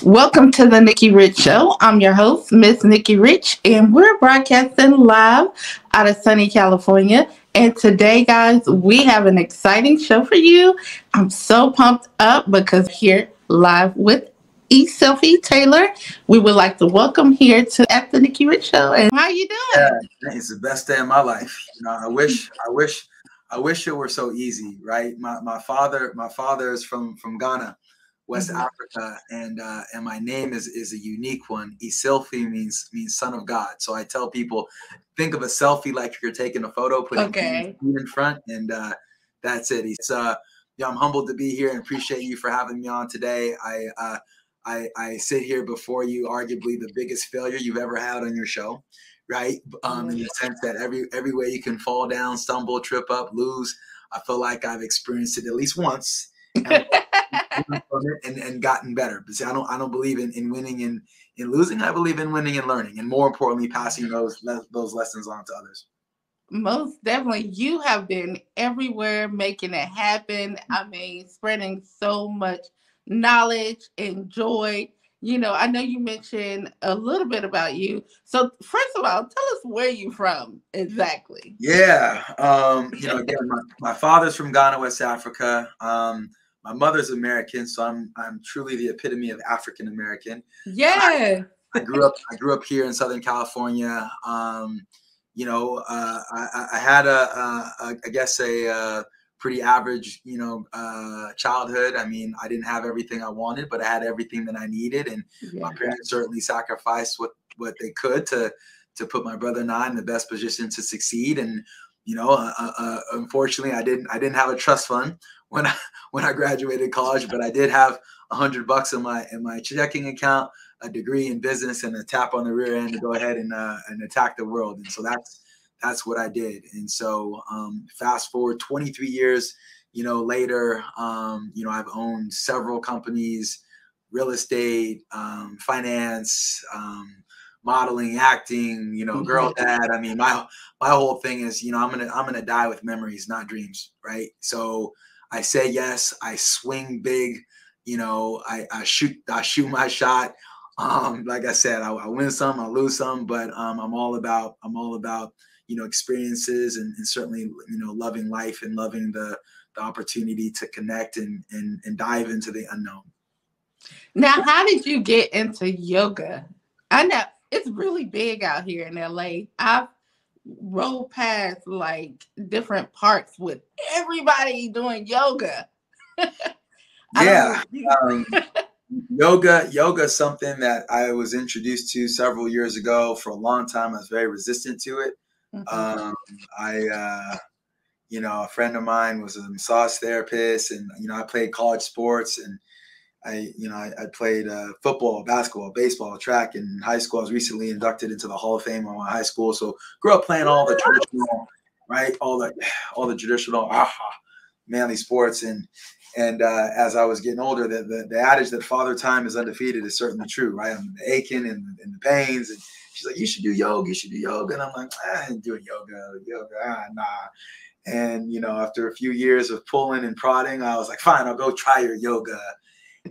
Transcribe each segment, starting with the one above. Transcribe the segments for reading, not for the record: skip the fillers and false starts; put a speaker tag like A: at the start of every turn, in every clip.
A: Welcome to the Nikki Rich Show. I'm your host, Miss Nikki Rich, and we're broadcasting live out of sunny California. And today, guys, we have an exciting show for you. I'm so pumped up because here live with Eszylfie Taylor. We would like to welcome here to at the Nikki Rich Show. And how you
B: Yeah,
A: doing?
B: it's the best day of my life. I wish it were so easy, right? My father is from Ghana, West
A: Mhm.
B: Africa, and my name is a unique one. Eszylfie means son of God. So I tell people, think of a selfie like you're taking a photo, putting E
A: Okay.
B: in front, and that's it. Yeah, I'm humbled to be here and appreciate you for having me on today. I sit here before you, arguably the biggest failure you've ever had on your show, right? In the sense that every way you can fall down, stumble, trip up, lose, I feel like I've experienced it at least once, and learned from it and gotten better. But see, I don't believe in winning and in losing. I believe in winning and learning, and more importantly, passing those lessons on to others.
A: Most definitely. You have been everywhere making it happen. I mean, spreading so much knowledge and joy. I know you mentioned a little bit about you. So, first of all, tell us where you from exactly.
B: Yeah. Again, my father's from Ghana, West Africa. My mother's American, so I'm truly the epitome of African American.
A: Yeah.
B: I grew up here in Southern California. I had I guess a pretty average, childhood. I mean, I didn't have everything I wanted, but I had everything that I needed, and my
A: Yeah.
B: parents certainly sacrificed what they could to put my brother and I in the best position to succeed. And unfortunately, I didn't have a trust fund when I when I graduated college, but I did have $100 in my checking account, a degree in business, and a tap on the rear end to go ahead and attack the world. And so that's what I did. And so fast forward 23 years, later, I've owned several companies, real estate, finance, modeling, acting, girl
A: Mhm.
B: dad. I mean, my whole thing is, I'm gonna die with memories, not dreams, right? So I say yes, I swing big, I shoot my shot. Like I said, I win some, I lose some, but I'm all about experiences and certainly loving life and loving the opportunity to connect and dive into the unknown.
A: Now, how did you get into yoga? I know it's really big out here in LA. I've rolled past like different parks with everybody doing yoga. I don't know
B: Yeah.
A: if you.
B: Um, yoga is something that I was introduced to several years ago. For a long time, I was very resistant to it.
A: Mhm.
B: Um, a friend of mine was a massage therapist, and I played college sports, and I played football, basketball, baseball, track in high school. I was recently inducted into the Hall of Fame of my high school, so grew up playing all the traditional, right, all the traditional manly sports. And as I was getting older, the adage that father time is undefeated is certainly true, right? I'm the aching and the pains, and she's like, you should do yoga, you should do yoga. And I'm like, I ain't doing yoga, nah. And after a few years of pulling and prodding, I was like, fine, I'll go try your yoga.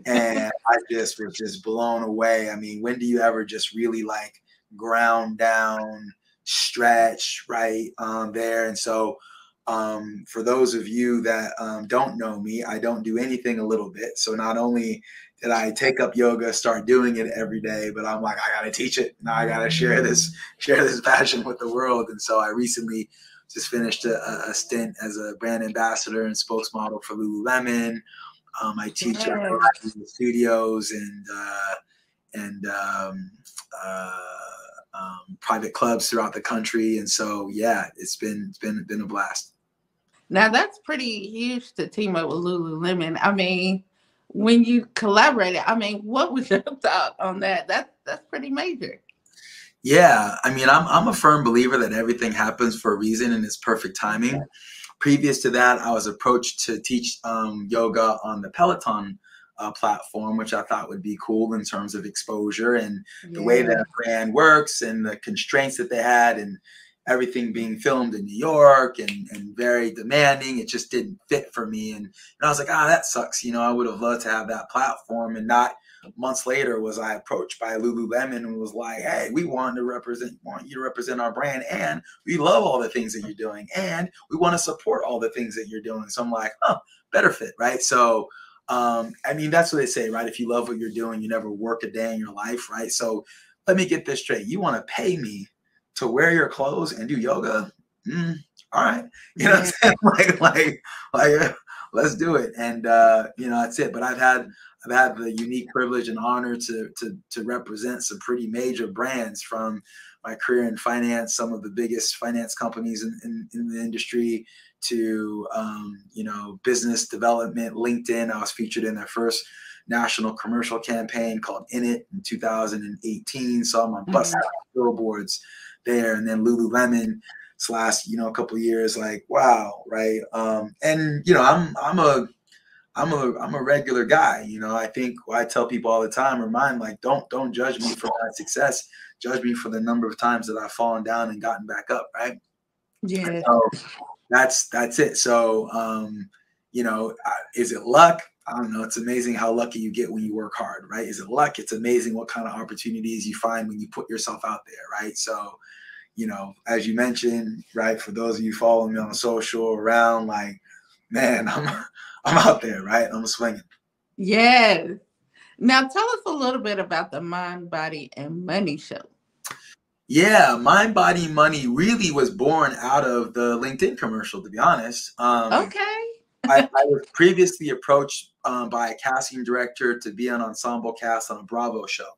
B: And I just was just blown away. I mean, when do you ever just really like ground down, stretch, right, there? And so for those of you that don't know me, I don't do anything a little bit. So not only did I take up yoga, start doing it every day, but I'm like, I gotta teach it. Now I gotta share this passion with the world. And so I recently just finished a stint as a brand ambassador and spokesmodel for Lululemon. I teach at a
A: Yes.
B: variety of studios and uh, private clubs throughout the country. And so, yeah, it's been a blast.
A: Now that's pretty huge to team up with Lululemon. I mean, when you collaborated, I mean, what was your thought on that? That's pretty major.
B: Yeah, I mean, I'm a firm believer that everything happens for a reason and it's perfect timing. Previous to that, I was approached to teach yoga on the Peloton platform, which I thought would be cool in terms of exposure and the way that
A: Yeah.
B: a brand works and the constraints that they had. And everything being filmed in New York and very demanding. It just didn't fit for me. And I was like, that sucks. I would have loved to have that platform. And not months later was I approached by Lululemon and was like, hey, we want you to represent our brand. And we love all the things that you're doing. And we want to support all the things that you're doing. So I'm like, better fit, right? So, that's what they say, right? If you love what you're doing, you never work a day in your life, right? So let me get this straight. You want to pay me to wear your clothes and do yoga? All right. What I'm saying? Like, let's do it. And, that's it. But I've had the unique privilege and honor to represent some pretty major brands from my career in finance, some of the biggest finance companies in the industry, to, business development. LinkedIn, I was featured in their first national commercial campaign called In It in 2018. So I'm on bus billboards there, and then Lululemon last, a couple of years, like, wow. Right. And, I'm a regular guy. I think I tell people all the time, remind, like, don't judge me for my success. Judge me for the number of times that I've fallen down and gotten back up. Right.
A: Yeah.
B: So that's it. So, is it luck? I don't know. It's amazing how lucky you get when you work hard, right? Is it luck? It's amazing what kind of opportunities you find when you put yourself out there, right? So, as you mentioned, right, for those of you following me on social around, like, man, I'm out there, right? I'm swinging.
A: Yes. Now tell us a little bit about the Mind, Body, and Money show.
B: Yeah, Mind, Body, Money really was born out of the LinkedIn commercial, to be honest.
A: Okay.
B: I was previously approached by a casting director to be an ensemble cast on a Bravo show.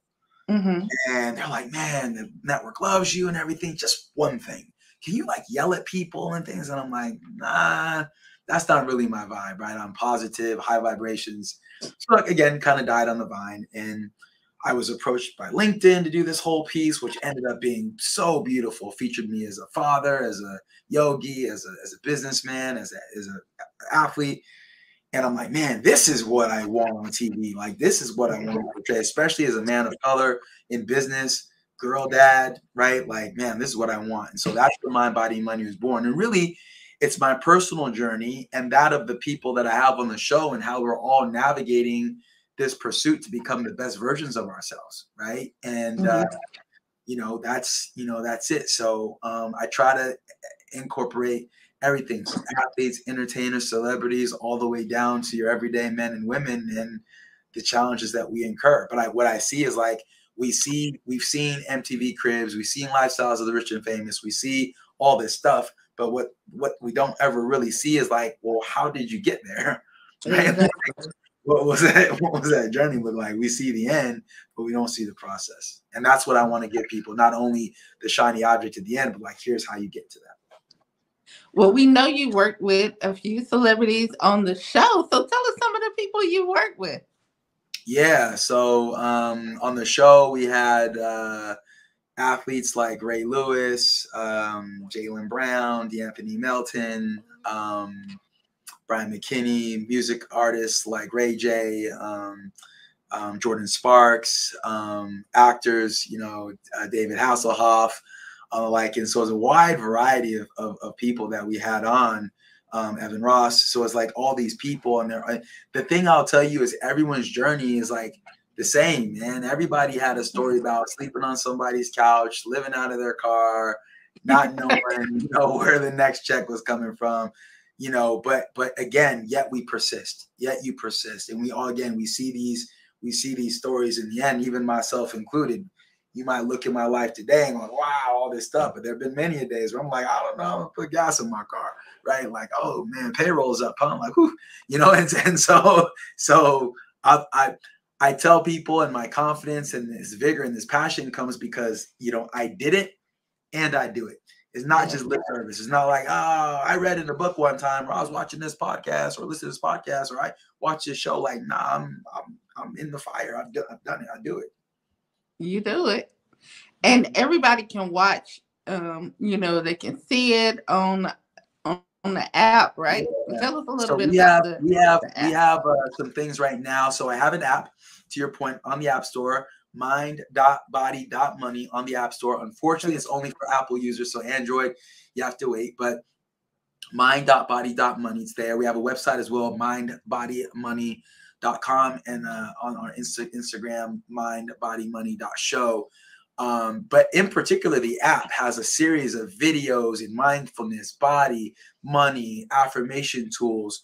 B: And they're like, man, the network loves you and everything. Just one thing. Can you like yell at people and things? And I'm like, nah, that's not really my vibe, right? I'm positive, high vibrations. So again, kind of died on the vine. And I was approached by LinkedIn to do this whole piece, which ended up being so beautiful. Featured me as a father, as a yogi, as a businessman, as an athlete. And I'm like, man, this is what I want on TV. Like, this is what I want to portray, especially as a man of color in business, girl dad, right? Like, man, this is what I want. And so that's where Mind, Body, Money was born. And really, it's my personal journey and that of the people that I have on the show and how we're all navigating this pursuit to become the best versions of ourselves, right? And that's it. So I try to incorporate everything from athletes, entertainers, celebrities, all the way down to your everyday men and women and the challenges that we incur. But what I see is, like, we've seen MTV Cribs, we've seen Lifestyles of the Rich and Famous, we see all this stuff, but what we don't ever really see is, like, well, how did you get there? Right?
A: Exactly.
B: What was that journey look like? We see the end, but we don't see the process. And that's what I want to give people, not only the shiny object at the end, but like, here's how you get to that.
A: Well, we know you worked with a few celebrities on the show. So tell us some of the people you worked with.
B: Yeah. So on the show, we had athletes like Ray Lewis, Jaylen Brown, D'Anthony Melton, Brian McKinney, music artists like Ray J, Jordan Sparks, actors, David Hasselhoff, and so it's a wide variety of people that we had on, Evan Ross. So it's like all these people, and the thing I'll tell you is everyone's journey is like the same, man. Everybody had a story about sleeping on somebody's couch, living out of their car, not knowing where the next check was coming from. But again, yet we persist. Yet you persist, and we see these stories in the end, even myself included. You might look at my life today and like, wow, all this stuff. But there have been many days where I'm like, I don't know, I'm gonna put gas in my car, right? Like, oh man, payroll's up. Huh? I'm like, whew, and so I tell people, and my confidence and this vigor and this passion comes because I did it and I do it. It's not just lip service. It's not like, oh, I read in a book one time, or I was watching this podcast, or listening to this podcast, or I watched this show. Like, nah, I'm in the fire. I've done it. I do it.
A: You do it. And everybody can watch, they can see it on the app, right?
B: Yeah.
A: Tell us a little
B: So
A: bit
B: we
A: about
B: have some things right now. So I have an app, to your point, on the App Store. mind.body.money on the App Store. Unfortunately, it's only for Apple users, so Android, you have to wait. But mind.body.money, it's there. We have a website as well, mindbodymoney.com, and on our Instagram, mindbodymoney.show. But in particular, the app has a series of videos in mindfulness, body, money, affirmation tools.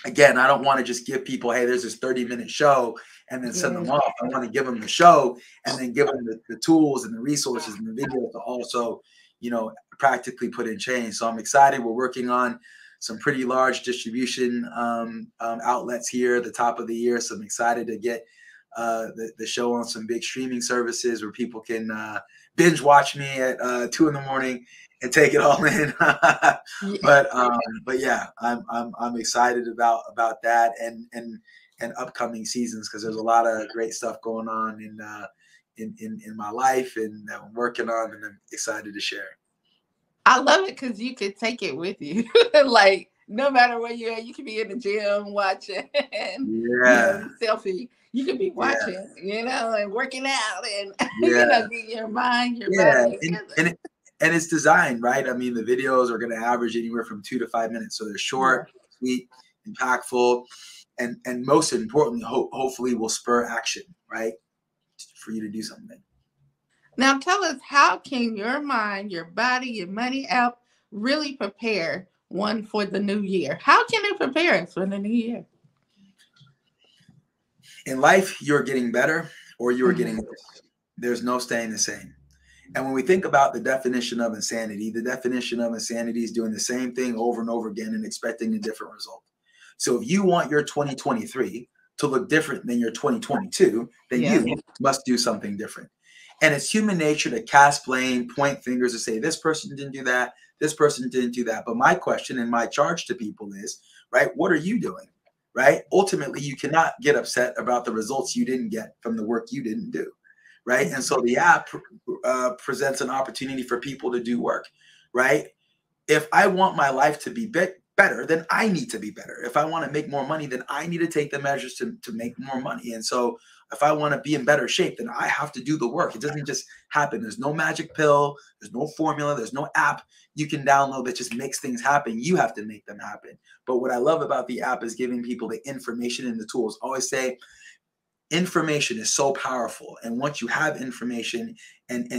B: Again, I don't want to just give people, hey, there's this 30-minute show and then send them off. I want to give them the show and then give them the tools and the resources and the videos to also, practically put in change. So I'm excited. We're working on some pretty large distribution outlets here at the top of the year. So I'm excited to get the show on some big streaming services where people can binge watch me at 2 a.m. and take it all in. But yeah, I'm excited about that and upcoming seasons, because there's a lot of great stuff going on in my life and that I'm working on, and I'm excited to share.
A: I love it because you can take it with you. Like, no matter where you're at, you can be in the gym watching, selfie. You can be watching, and working out and, get your mind, your body together.
B: And it's designed, right? I mean, the videos are going to average anywhere from 2 to 5 minutes. So they're short, sweet, impactful, and most importantly, hopefully will spur action, right? For you to do something.
A: Now tell us, how can your mind, your body, your money app really prepare one for the new year? How can it prepare us for the new year?
B: In life, you're getting better or you're getting worse. There's no staying the same. And when we think about the definition of insanity is doing the same thing over and over again and expecting a different result. So if you want your 2023 to look different than your 2022, then you must do something different. And it's human nature to cast blame, point fingers, to say, this person didn't do that, this person didn't do that. But my question and my charge to people is, right, what are you doing? Right? Ultimately, you cannot get upset about the results you didn't get from the work you didn't do. Right? And so the app presents an opportunity for people to do work. Right? If I want my life to be better, then I need to be better. If I want to make more money, then I need to take the measures to make more money. And so if I want to be in better shape, then I have to do the work. It doesn't just happen. There's no magic pill. There's no formula. There's no app you can download that just makes things happen. You have to make them happen. But what I love about the app is giving people the information and the tools. I always say information is so powerful. And once you have information and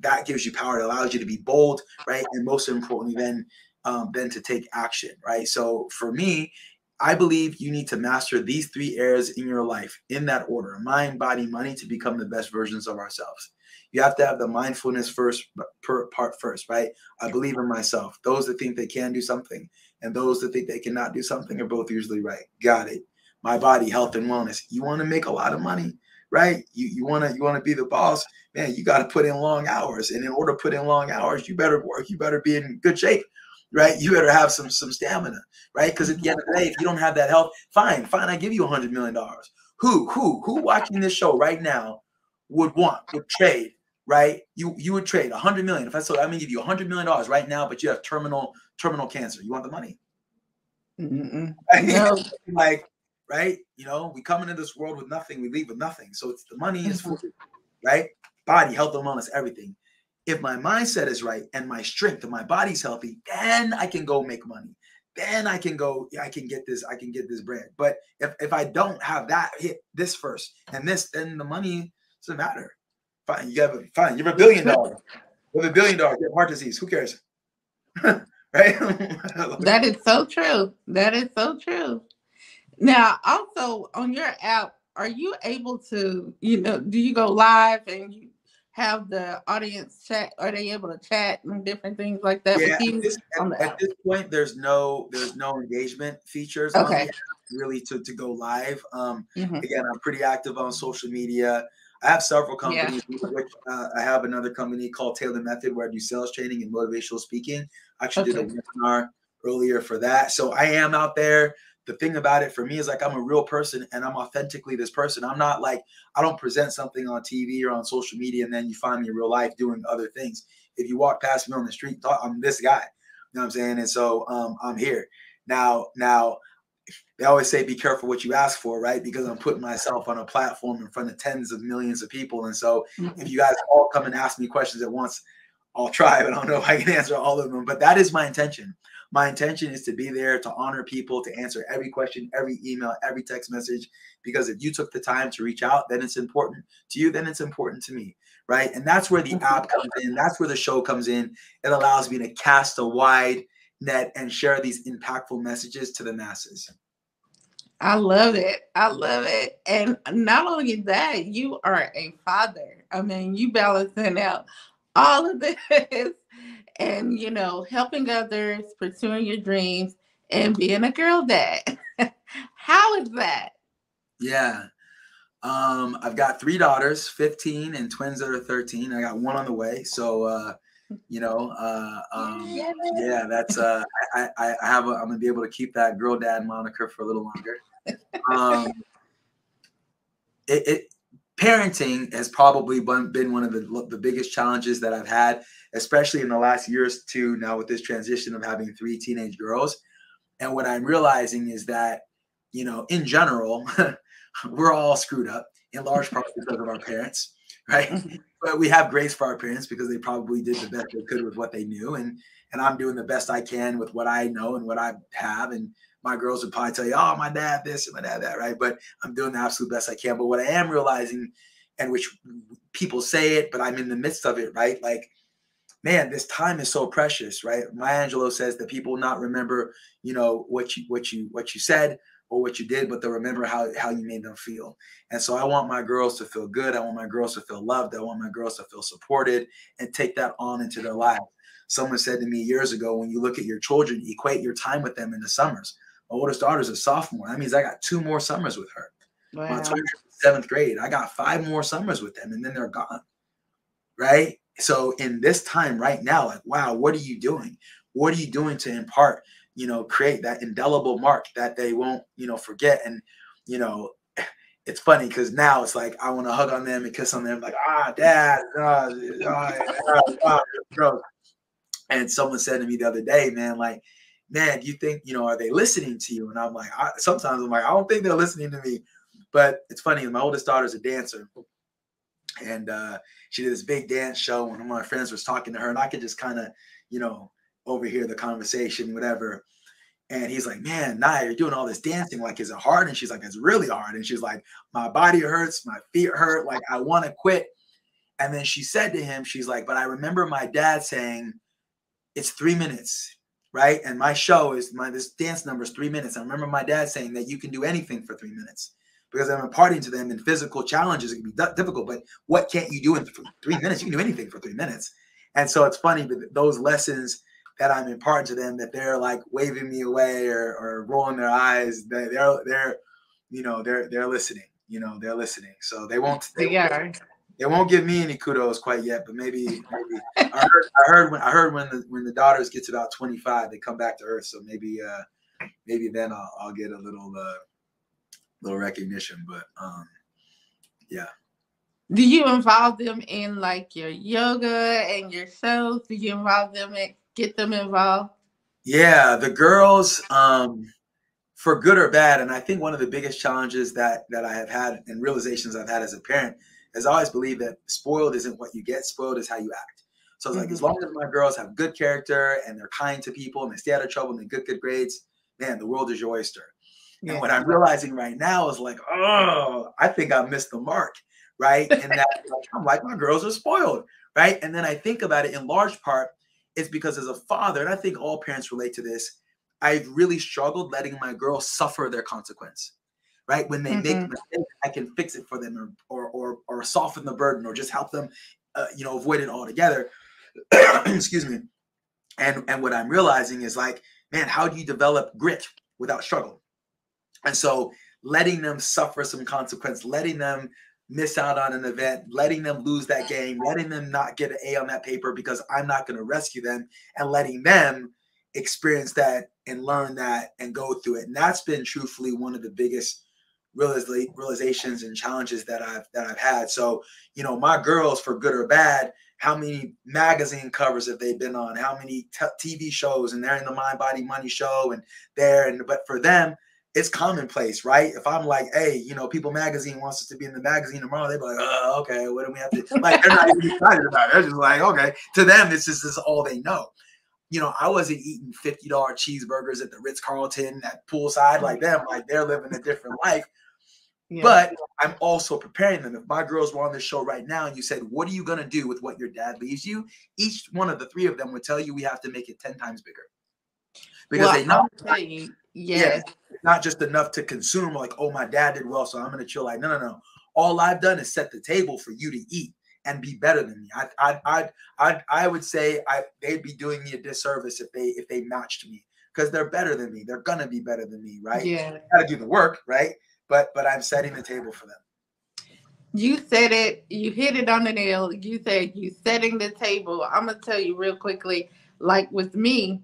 B: that gives you power, it allows you to be bold, right? And most importantly, then to take action, right? So for me, I believe you need to master these 3 areas in your life in that order: mind, body, money, to become the best versions of ourselves. You have to have the mindfulness part first, right? I believe in myself. Those that think they can do something and those that think they cannot do something are both usually right. Got it. My body, health, and wellness. You want to make a lot of money, right? You want to be the boss, man. You got to put in long hours, and in order to put in long hours, you better work. You better be in good shape. Right? You better have some stamina, right? Because at the end of the day, if you don't have that health, fine, I give you $100 million. Who watching this show right now would trade, right? You would trade $100 million. If I said, I'm gonna give you $100 million right now, but you have terminal cancer. You want the money? No. Like, right? We come into this world with nothing, we leave with nothing. So it's the money is for, right? Body, health, and wellness, everything. If my mindset is right and my strength and my body's healthy, then I can go make money. Then I can get this bread. But if I don't have that, hit this first and this, then the money doesn't matter. Fine, you have $1 billion. You have $1 billion, you have heart disease. Who cares? Right?
A: That is so true. That is so true. Now, also on your app, are you able to, do you go live and you have the audience chat? Are they able to chat and different things like that with you?
B: At this point, there's no engagement features on the app really to go live. Again, I'm pretty active on social media. I have several companies. Which, I have another company called Taylor Method where I do sales training and motivational speaking. I actually did a webinar earlier for that. So I am out there. The thing about it for me is, like, I'm a real person and I'm authentically this person. I'm not like, I don't present something on TV or on social media and then you find me in real life doing other things. If you walk past me on the street, I'm this guy. You know what I'm saying? And so I'm here. Now, they always say, be careful what you ask for, right? Because I'm putting myself on a platform in front of tens of millions of people. And so if you guys all come and ask me questions at once, I'll try, but I don't know if I can answer all of them. But that is my intention. My intention is to be there to honor people, to answer every question, every email, every text message, because if you took the time to reach out, then it's important to you, then it's important to me, right? And that's where the app comes in. That's where the show comes in. It allows me to cast a wide net and share these impactful messages to the masses.
A: I love it. I love it. And not only that, you are a father. I mean, you balancing out all of this and, you know, helping others, pursuing your dreams, and being a girl dad. How is that?
B: Yeah. I've got 3 daughters, 15, and twins that are 13. I got one on the way. So, you know, yeah, that's, I have, I'm going to be able to keep that girl dad moniker for a little longer. Parenting has probably been one of the biggest challenges that I've had, especially in the last year or two now with this transition of having 3 teenage girls. And what I'm realizing is that, you know, in general, we're all screwed up in large part because of our parents, right? But we have grace for our parents because they probably did the best they could with what they knew. And I'm doing the best I can with what I know and what I have. And my girls would probably tell you, oh, my dad this and my dad that, right? But I'm doing the absolute best I can. But what I am realizing, and which people say it, but I'm in the midst of it, right? Like, man, this time is so precious, right? Maya Angelou says that people will not remember, you know, what you said or what you did, but they'll remember how you made them feel. And so I want my girls to feel good. I want my girls to feel loved. I want my girls to feel supported and take that on into their lives. Someone said to me years ago, when you look at your children, equate your time with them in the summers. My oldest daughter's a sophomore. That means I got 2 more summers with her.
A: Wow.
B: My twins are in 7th grade. I got 5 more summers with them, and then they're gone, right? So in this time right now, like, wow, what are you doing? What are you doing to impart, you know, create that indelible mark that they won't, you know, forget? And, you know, it's funny because now it's like, I want to hug on them and kiss on them like, dad, gross. And someone said to me the other day, man, like, man, do you think, you know, are they listening to you? And I'm like, sometimes I'm like, I don't think they're listening to me. But it's funny. My oldest daughter's a dancer. And she did this big dance show, and one of my friends was talking to her, and I could just kind of, you know, overhear the conversation, whatever. And he's like, man, Naya, you're doing all this dancing. Like, is it hard? And she's like, it's really hard. And she's like, my body hurts, my feet hurt. Like, I want to quit. And then she said to him, she's like, but I remember my dad saying, it's 3 minutes, right? And my show is this dance number is 3 minutes. I remember my dad saying that you can do anything for 3 minutes. Because I'm imparting to them in physical challenges, it can be difficult, but what can't you do in 3 minutes? You can do anything for 3 minutes. And so it's funny, but those lessons that I'm imparting to them, that they're like waving me away or rolling their eyes, they're you know, they're listening, you know, they're listening. So they won't give me any kudos quite yet, but maybe I heard when the daughters get to about 25, they come back to earth. So maybe then I'll get a little recognition. But yeah.
A: Do you involve them in like your yoga and your shows? Do you involve them and get them involved?
B: Yeah, the girls, for good or bad, and I think one of the biggest challenges that I have had and realizations I've had as a parent is I always believe that spoiled isn't what you get, spoiled is how you act. So it's like, as long as my girls have good character and they're kind to people and they stay out of trouble and they get good grades, man, the world is your oyster. Yeah. And what I'm realizing right now is like, oh, I think I missed the mark, right? And that I'm like, my girls are spoiled, right? And then I think about it in large part, it's because as a father, and I think all parents relate to this, I've really struggled letting my girls suffer their consequence, right? When they make mistakes, I can fix it for them or soften the burden or just help them, you know, avoid it altogether. Excuse me. And what I'm realizing is like, man, how do you develop grit without struggle? And so letting them suffer some consequence, letting them miss out on an event, letting them lose that game, letting them not get an A on that paper because I'm not going to rescue them, and letting them experience that and learn that and go through it. And that's been truthfully one of the biggest realizations and challenges that I've had. So, you know, my girls, for good or bad, how many magazine covers have they been on? How many TV shows? And they're in the Mind, Body, Money show, and but for them, it's commonplace, right? If I'm like, hey, People Magazine wants us to be in the magazine tomorrow, they'd be like, oh, okay, what do we have to, like, they're not even excited about it. They're just like, okay. To them, this is all they know. I wasn't eating $50 cheeseburgers at the Ritz-Carlton at poolside like them. Like, they're living a different life. Yeah. But I'm also preparing them. If my girls were on this show right now and you said, what are you going to do with what your dad leaves you? Each one of the three of them would tell you we have to make it 10 times bigger. Because they know, it's not just enough to consume, like, oh, my dad did well, so I'm going to chill. Like, no. All I've done is set the table for you to eat and be better than me. I would say they'd be doing me a disservice if they matched me, because they're better than me. They're gonna be better than me, right? Yeah, gotta do the work, right? But I'm setting the table for them.
A: You said it. You hit it on the nail. You said you setting the table. I'm gonna tell you real quickly. Like with me,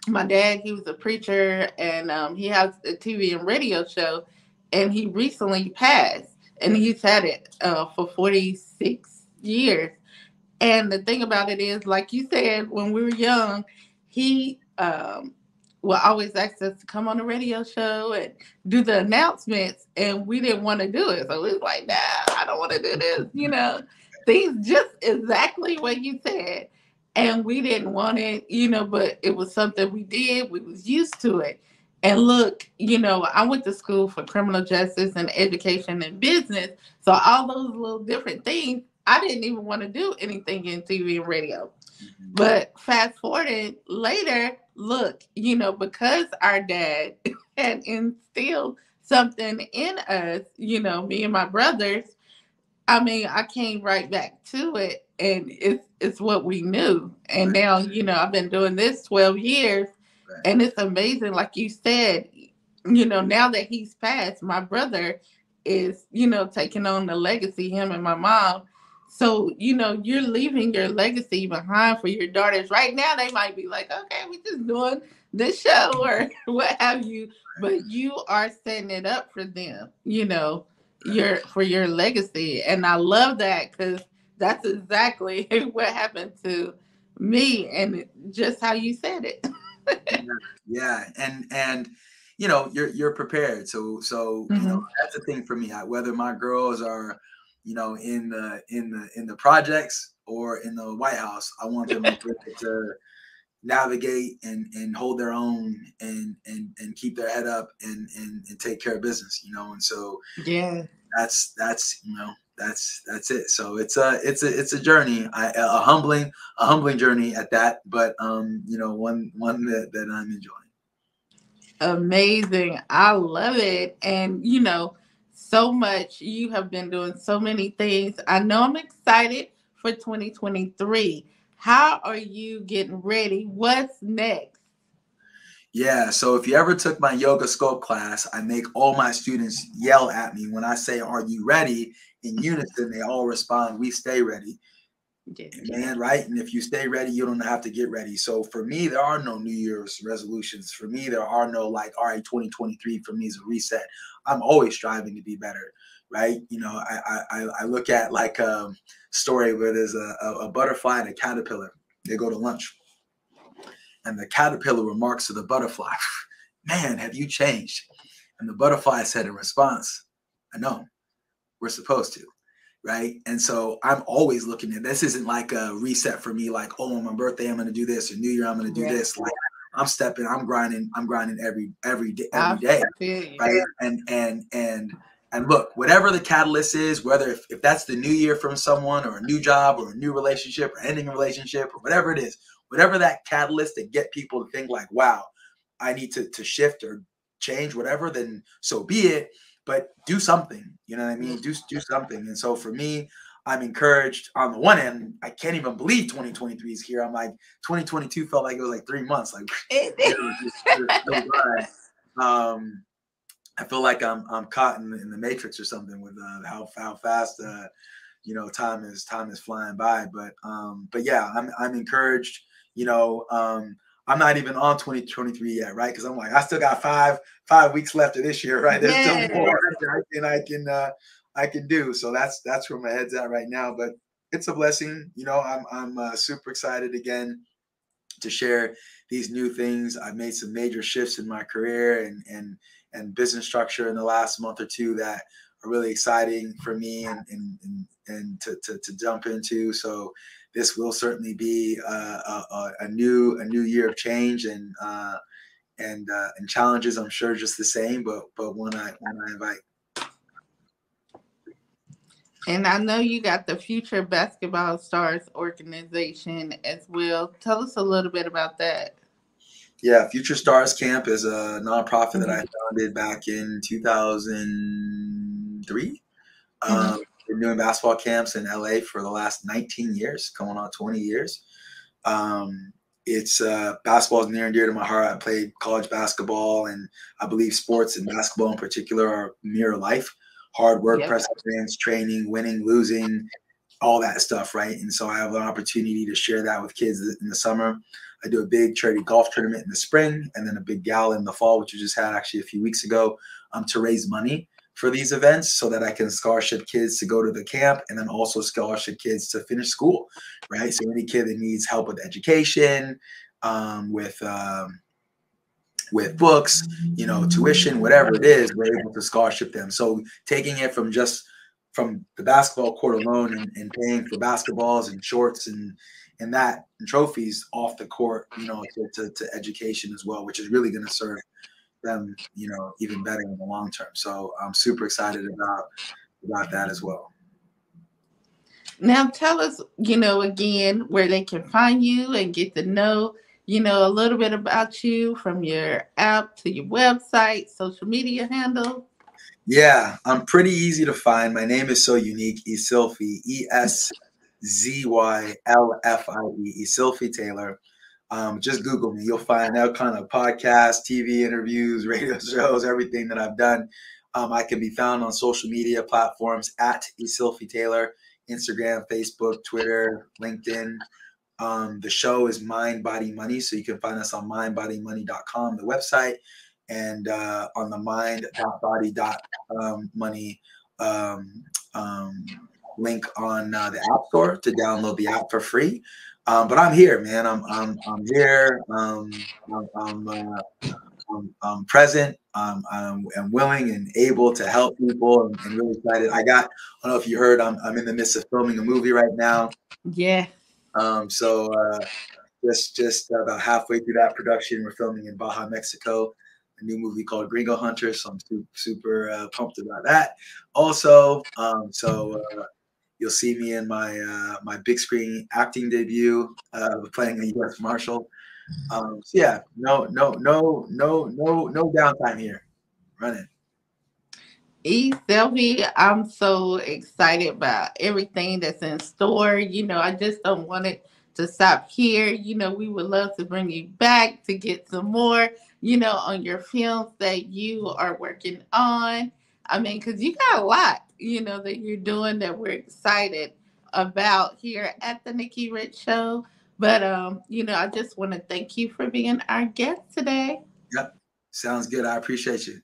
A: my dad, he was a preacher, and he has a TV and radio show, and he recently passed. And he's had it for 46 years. And the thing about it is, like you said, when we were young, he will always ask us to come on the radio show and do the announcements. And we didn't want to do it. So we was like, nah, I don't want to do this. Things just exactly what you said. And we didn't want it, but it was something we did. We was used to it. And look, I went to school for criminal justice and education and business. So all those little different things, I didn't even want to do anything in TV and radio. Mm-hmm. But fast forwarded later, look, because our dad had instilled something in us, me and my brothers, I came right back to it, and it's what we knew. And now, I've been doing this 12 years, and it's amazing. Like you said, now that he's passed, my brother is, taking on the legacy, him and my mom. So, you're leaving your legacy behind for your daughters. Right now, they might be like, okay, we just doing this show or what have you. But you are setting it up for them, for your legacy. And I love that, because that's exactly what happened to me, and just how you said it.
B: Yeah. And you're prepared. So mm-hmm. That's the thing for me. Whether my girls are, in the projects or in the White House, I want them to navigate and hold their own and keep their head up and take care of business, and so that's it. So it's a journey, a humbling journey at that, but one that I'm enjoying.
A: Amazing. I love it. And so much, you have been doing so many things. I know I'm excited for 2023. How are you getting ready? What's next?
B: Yeah, so if you ever took my yoga sculpt class, I make all my students yell at me when I say, "Are you ready?" In unison, they all respond, "We stay ready." Man, right? And if you stay ready, you don't have to get ready. So for me, there are no New Year's resolutions. For me, there are no all right, 2023 for me is a reset. I'm always striving to be better, right? I look at like a story where there's a butterfly and a caterpillar. They go to lunch. And the caterpillar remarks to the butterfly, "Man, have you changed?" And the butterfly said in response, "I know, we're supposed to." Right. And so I'm always looking at this. Isn't like a reset for me, like, oh, on my birthday, I'm going to do this, or New Year, I'm going to do this. Like I'm grinding every day. Right. And look, whatever the catalyst is, whether if that's the new year from someone or a new job or a new relationship or ending a relationship or whatever it is, whatever that catalyst to get people to think like, wow, I need to shift or change, whatever, then so be it. But do something, you know what I mean? Do something. And so for me, I'm encouraged. On the one end, I can't even believe 2023 is here. I'm like, 2022 felt like it was like 3 months. Like, I feel like I'm caught in the Matrix or something with how fast time is flying by. But yeah, I'm encouraged. I'm not even on 2023 yet, right? Because I'm like, I still got five weeks left of this year, right? There's still more I can do. So that's where my head's at right now. But it's a blessing, I'm super excited again to share these new things. I've made some major shifts in my career, and business structure in the last month or two that are really exciting for me and to jump into. So this will certainly be a new year of change and challenges. I'm sure just the same, but when I invite.
A: And I know you got the Future Basketball Stars organization as well. Tell us a little bit about that.
B: Yeah, Future Stars Camp is a nonprofit that I
A: Mm-hmm.
B: founded back in 2003.
A: Mm-hmm.
B: Been doing basketball camps in LA for the last 19 years, going on 20 years. It's basketball is near and dear to my heart. I played college basketball, and I believe sports and basketball in particular are mirror life. Hard work,
A: Yep.
B: perseverance, training, winning, losing, all that stuff, right? And so I have an opportunity to share that with kids in the summer. I do a big charity golf tournament in the spring, and then a big gala in the fall, which we just had actually a few weeks ago, to raise money for these events so that I can scholarship kids to go to the camp, and then also scholarship kids to finish school, right? So any kid that needs help with education, with books, tuition, whatever it is, we're able to scholarship them. So taking it from the basketball court alone and paying for basketballs and shorts and trophies off the court, to education as well, which is really going to serve them, even better in the long term. So I'm super excited about that as well.
A: Now tell us, again, where they can find you and get to know, a little bit about you from your app to your website, social media handle.
B: Yeah, I'm pretty easy to find. My name is so unique. Eszylfie, Eszylfie, Eszylfie Taylor. Just Google me. You'll find that kind of podcasts, TV interviews, radio shows, everything that I've done. I can be found on social media platforms at Eszylfie Taylor, Instagram, Facebook, Twitter, LinkedIn. The show is Mind, Body, Money. So you can find us on mindbodymoney.com, the website, and on the mind.body.money link on the App Store to download the app for free. But I'm here, man. I'm here. I'm present. I'm willing and able to help people, and really excited. I don't know if you heard. I'm in the midst of filming a movie right now.
A: Yeah.
B: So just about halfway through that production, we're filming in Baja, Mexico, a new movie called Gringo Hunter. So I'm super pumped about that. Also, you'll see me in my big screen acting debut, playing a U.S. Marshal. So yeah, no downtime here. Running.
A: Eszylfie, I'm so excited about everything that's in store. I just don't want it to stop here. We would love to bring you back to get some more, on your films that you are working on. I mean, because you got a lot, that you're doing that we're excited about here at the Nikki Rich Show. But, I just want to thank you for being our guest today.
B: Yep. Sounds good. I appreciate you.